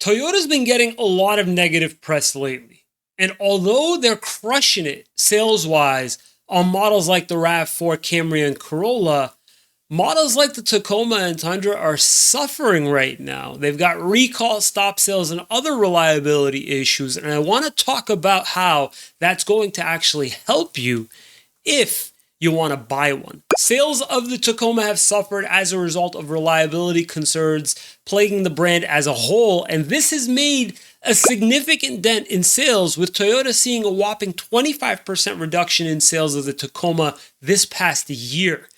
Toyota's been getting a lot of negative press lately. And although they're crushing it sales-wise on models like the RAV4, Camry, and Corolla, models like the Tacoma and Tundra are suffering right now. They've got recall, stop sales, and other reliability issues. And I want to talk about how that's going to actually help you if you want to buy one. Sales of the Tacoma have suffered as a result of reliability concerns plaguing the brand as a whole, and this has made a significant dent in sales, with Toyota seeing a whopping 25% reduction in sales of the Tacoma this past year.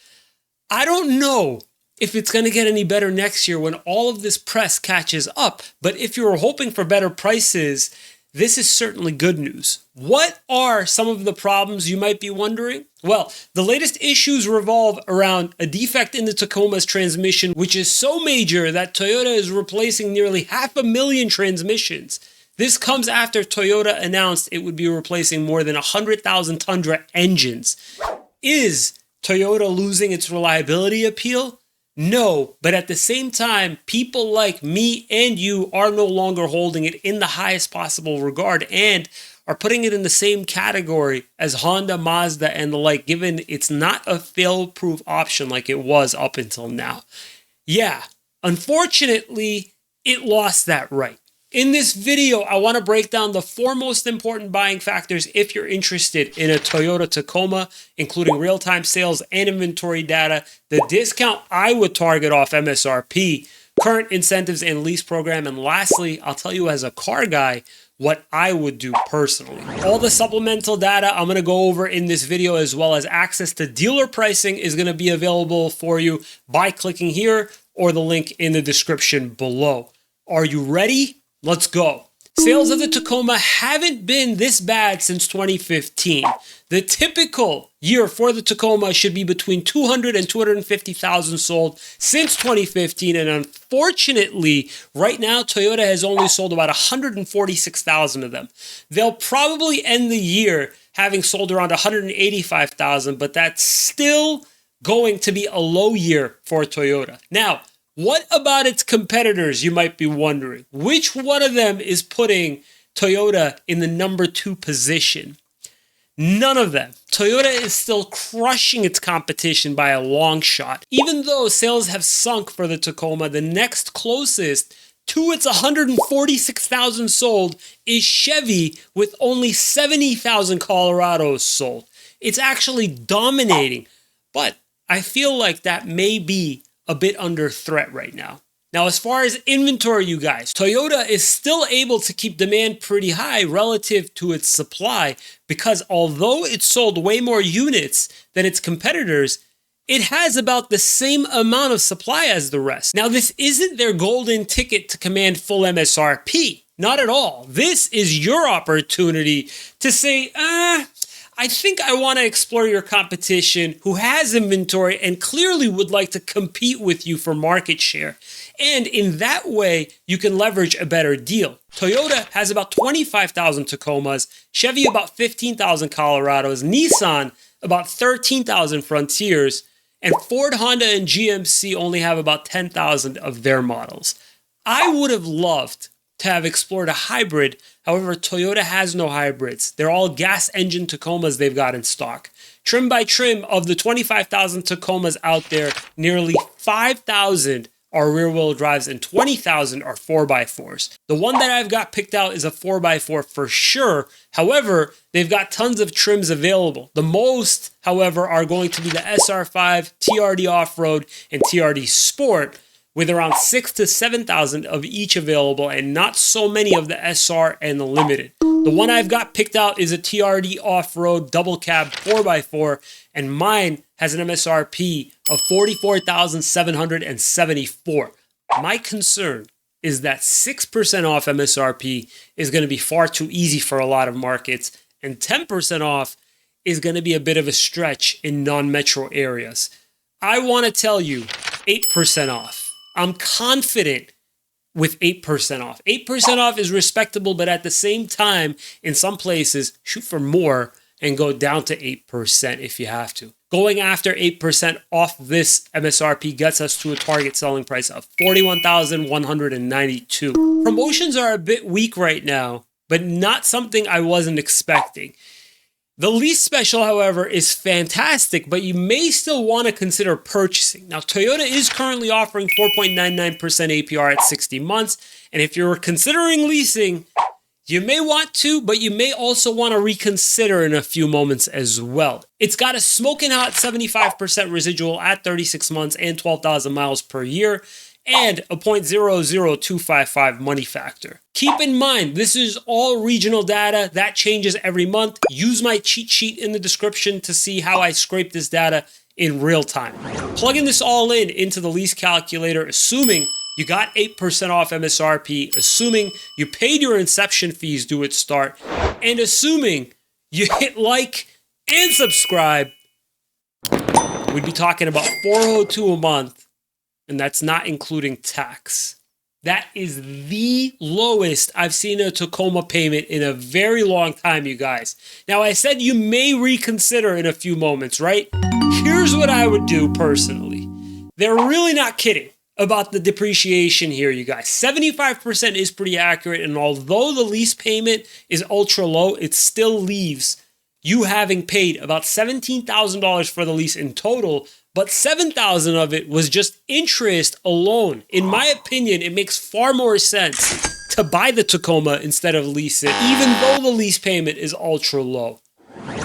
I don't know if it's going to get any better next year when all of this press catches up, but if you're hoping for better prices, this is certainly good news. What are some of the problems, you might be wondering? Well, the latest issues revolve around a defect in the Tacoma's transmission, which is so major that Toyota is replacing nearly 500,000 transmissions. This comes after Toyota announced it would be replacing more than 100,000 Tundra engines. Is Toyota losing its reliability appeal? No, but at the same time, people like me and you are no longer holding it in the highest possible regard and are putting it in the same category as Honda, Mazda, and the like, given it's not a fail-proof option like it was up until now. Yeah, unfortunately, it lost that right. In this video, I want to break down the four most important buying factors if you're interested in a Toyota Tacoma, including real-time sales and inventory data, the discount I would target off MSRP, current incentives and lease program, and lastly, I'll tell you as a car guy what I would do personally. All the supplemental data I'm going to go over in this video, as well as access to dealer pricing, is going to be available for you by clicking here or the link in the description below. Are you ready? Let's go. Sales of the Tacoma haven't been this bad since 2015. The typical year for the Tacoma should be between 200 and 250,000 sold since 2015. And unfortunately, right now, Toyota has only sold about 146,000 of them. They'll probably end the year having sold around 185,000, but that's still going to be a low year for Toyota. Now, what about its competitors, you might be wondering? Which one of them is putting Toyota in the number 2 position? None of them. Toyota is still crushing its competition by a long shot. Even though sales have sunk for the Tacoma, the next closest to its 146,000 sold is Chevy with only 70,000 Colorados sold. It's actually dominating, but I feel like that may be a bit under threat right now. Now, as far as inventory, you guys, Toyota is still able to keep demand pretty high relative to its supply, because although it sold way more units than its competitors, it has about the same amount of supply as the rest. Now, this isn't their golden ticket to command full MSRP. Not at all. This is your opportunity to say, I think I want to explore your competition who has inventory and clearly would like to compete with you for market share. And in that way, you can leverage a better deal. Toyota has about 25,000 Tacomas, Chevy about 15,000 Colorados, Nissan about 13,000 Frontiers, and Ford, Honda, and GMC only have about 10,000 of their models. I would have loved to have explored a hybrid. However, Toyota has no hybrids. They're all gas engine Tacomas they've got in stock. Trim by trim, of the 25,000 Tacomas out there, nearly 5,000 are rear-wheel drives and 20,000 are 4x4s. The one that I've got picked out is a 4x4 for sure. However, they've got tons of trims available. The most, however, are going to be the SR5, TRD Off-Road, and TRD Sport, with around 6,000 to 7,000 of each available and not so many of the SR and the Limited. The one I've got picked out is a TRD Off-Road double cab 4x4, and mine has an MSRP of $44,774. My concern is that 6% off MSRP is going to be far too easy for a lot of markets, and 10% off is going to be a bit of a stretch in non-metro areas. I want to tell you 8% off. I'm confident with 8% off. 8% off is respectable, but at the same time, in some places, shoot for more and go down to 8% if you have to. Going after 8% off this MSRP gets us to a target selling price of $41,192. Promotions are a bit weak right now, but not something I wasn't expecting. The lease special, however, is fantastic, but you may still want to consider purchasing. Now, Toyota is currently offering 4.99% APR at 60 months, and if you're considering leasing, you may want to, but you may also want to reconsider in a few moments as well. It's got a smoking hot 75% residual at 36 months and 12,000 miles per year, and a 0.00255 money factor. Keep in mind, this is all regional data. That changes every month. Use my cheat sheet in the description to see how I scrape this data in real time. Plugging this all into the lease calculator, assuming you got 8% off MSRP, assuming you paid your inception fees due at start, and assuming you hit like and subscribe, we'd be talking about $402 a month, and that's not including tax. That is the lowest I've seen a Tacoma payment in a very long time, you guys. Now, I said you may reconsider in a few moments, right? Here's what I would do personally. They're really not kidding about the depreciation here, you guys. 75% is pretty accurate, and although the lease payment is ultra low, it still leaves you having paid about $17,000 for the lease in total, but $7,000 of it was just interest alone. In my opinion, it makes far more sense to buy the Tacoma instead of lease it, even though the lease payment is ultra low.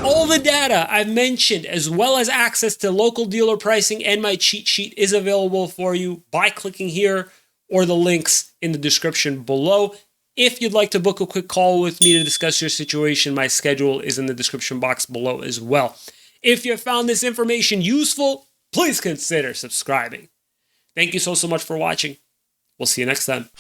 All the data I've mentioned, as well as access to local dealer pricing and my cheat sheet, is available for you by clicking here or the links in the description below. If you'd like to book a quick call with me to discuss your situation, my schedule is in the description box below as well. If you found this information useful, please consider subscribing. Thank you so much for watching. We'll see you next time.